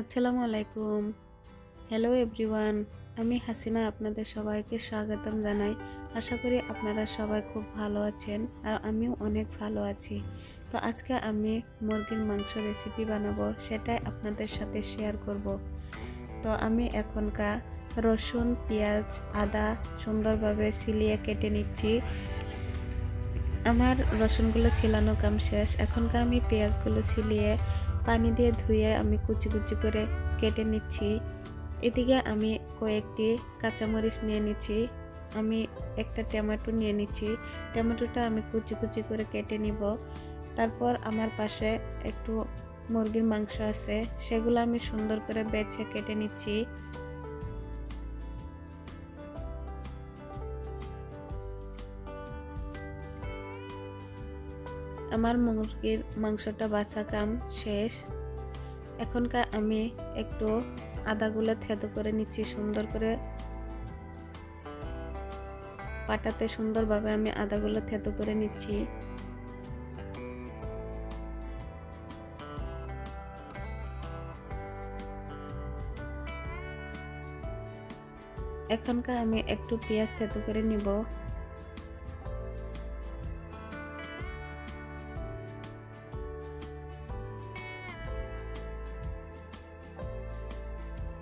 আসসালামু আলাইকুম। Hello everyone, আমি হাসিনা আপনাদের সবাইকে স্বাগতম জানাই। আশা করি আপনারা সবাই খুব ভালো আছেন আর আমিও অনেক ভালো আছি। তো আজকে আমি মুরগির মাংস রেসিপি বানাবো, সেটাই আপনাদের সাথে শেয়ার করব। তো আমি এখনকার রসুন, পেঁয়াজ, আদা সুন্দরভাবে ছিলিয়ে কেটে নিচ্ছি। আমার রসুনগুলো ছিলানো কাম শেষ। এখনকার আমি পেঁয়াজগুলো ছিলিয়ে পানি দিয়ে ধুয়ে আমি কুচি কুচি করে কেটে নিচ্ছি। এদিকে আমি কয়েকটি কাঁচামরিচ নিয়ে নিচ্ছি। আমি একটা টমেটো নিয়ে নিচ্ছি। টমেটোটা আমি কুচি কুচি করে কেটে নিব। তারপর আমার পাশে একটু মুরগির মাংস আছে, সেগুলো আমি সুন্দর করে বেছে কেটে নিচ্ছি। আমার মুরগির মাংসটা বাছা কাম শেষ। এখনকার আমি একটু আদাগুলো থেতো করে নিচ্ছি সুন্দর করে। পাটাতে সুন্দরভাবে আমি আদাগুলো থেতো করে নিচ্ছি। এখনকার আমি একটু পেঁয়াজ থেতো করে নিব।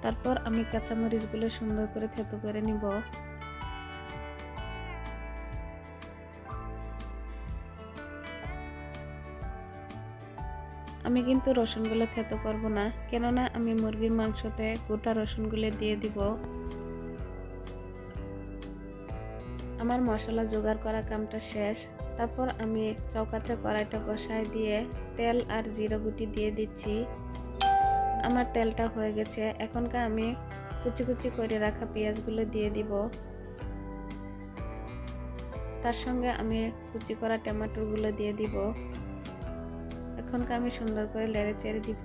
তারপর আমি কাঁচামরিচগুলো সুন্দর করে থেতো করে নিব। আমি কিন্তু রসুনগুলো থেতো করব না, কেননা আমি মুরগির মাংসতে গোটা রসুনগুলো দিয়ে দিব। আমার মশলা জোগাড় করা কামটা শেষ। তারপর আমি চৌকাতে কড়াইটা বসায় দিয়ে তেল আর জিরা গুঁটি দিয়ে দিচ্ছি। আমার তেলটা হয়ে গেছে। এখনকার আমি কুচি কুচি করে রাখা পেঁয়াজগুলো দিয়ে দিব। তার সঙ্গে আমি কুচি করা টমেটোগুলো দিয়ে দিব। এখনকার আমি সুন্দর করে নেড়ে চেড়ে দিব।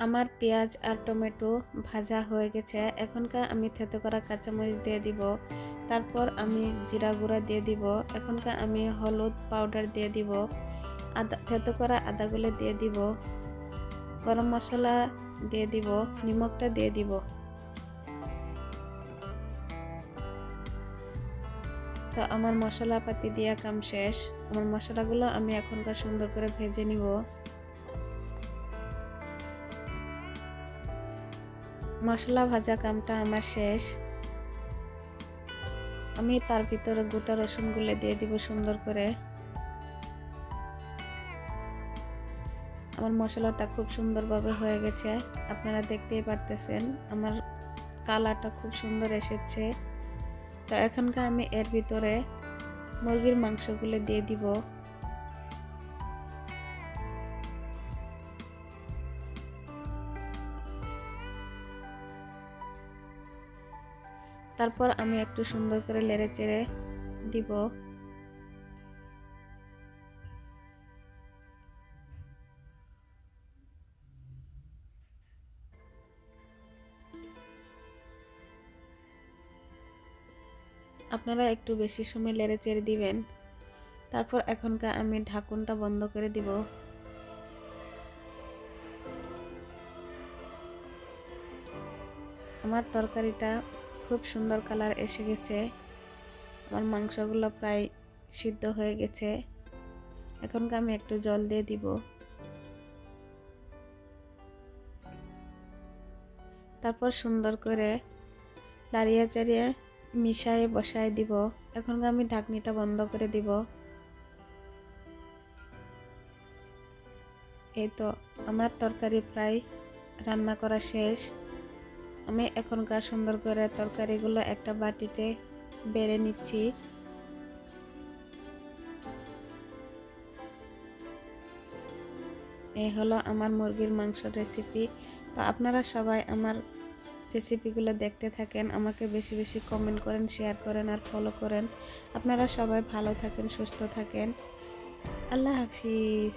আমার পেঁয়াজ আর টমেটো ভাজা হয়ে গেছে। এখনকার আমি থেতো করা কাঁচামরিচ দিয়ে দিব। তারপর আমি জিরা গুঁড়া দিয়ে দিব। এখনকার আমি হলুদ পাউডার দিয়ে দিব। আদা থেতো করা আদাগুলো দিয়ে দিব। গরম মশলা দিয়ে দিব। নিমকটা দিয়ে দিব। তো আমার মশলাপাতি দিয়া কাম শেষ। আমার মশলাগুলো আমি এখনকার সুন্দর করে ভেজে নিব। মশলা ভাজা কামটা আমার শেষ। আমি তার ভিতরে গোটা রসুনগুলো দিয়ে দিব সুন্দর করে। আমার মশলাটা খুব সুন্দরভাবে হয়ে গেছে, আপনারা দেখতেই পারতেছেন। আমার কালারটা খুব সুন্দর এসেছে। তো এখনকার আমি এর ভিতরে মুরগির মাংসগুলো দিয়ে দিব। তারপর আমি একটু সুন্দর করে নেড়ে চেড়ে দিব। আপনারা একটু বেশি সময় নেড়ে চেড়ে দিবেন। তারপর এখনকার আমি ঢাকনটা বন্ধ করে দিব। আমার তরকারিটা খুব সুন্দর কালার এসে গেছে। আমার মাংসগুলো প্রায় সিদ্ধ হয়ে গেছে। এখনকার আমি একটু জল দিয়ে দিব। তারপর সুন্দর করে লাড়িয়ে চাড়িয়ে মিশিয়ে বসায় দিব। এখনকার আমি ঢাকনিটা বন্ধ করে দিব। এই তো আমার তরকারি প্রায় রান্না করা শেষ। আমি এখনকার সুন্দর করে তরকারিগুলো একটা বাটিতে বেড়ে নিচ্ছি। এই হলো আমার মুরগির মাংস রেসিপি। তো আপনারা সবাই আমার রেসিপিগুলো দেখতে থাকেন, আমাকে বেশি বেশি কমেন্ট করেন, শেয়ার করেন আর ফলো করেন। আপনারা সবাই ভালো থাকেন, সুস্থ থাকেন। আল্লাহ হাফিজ।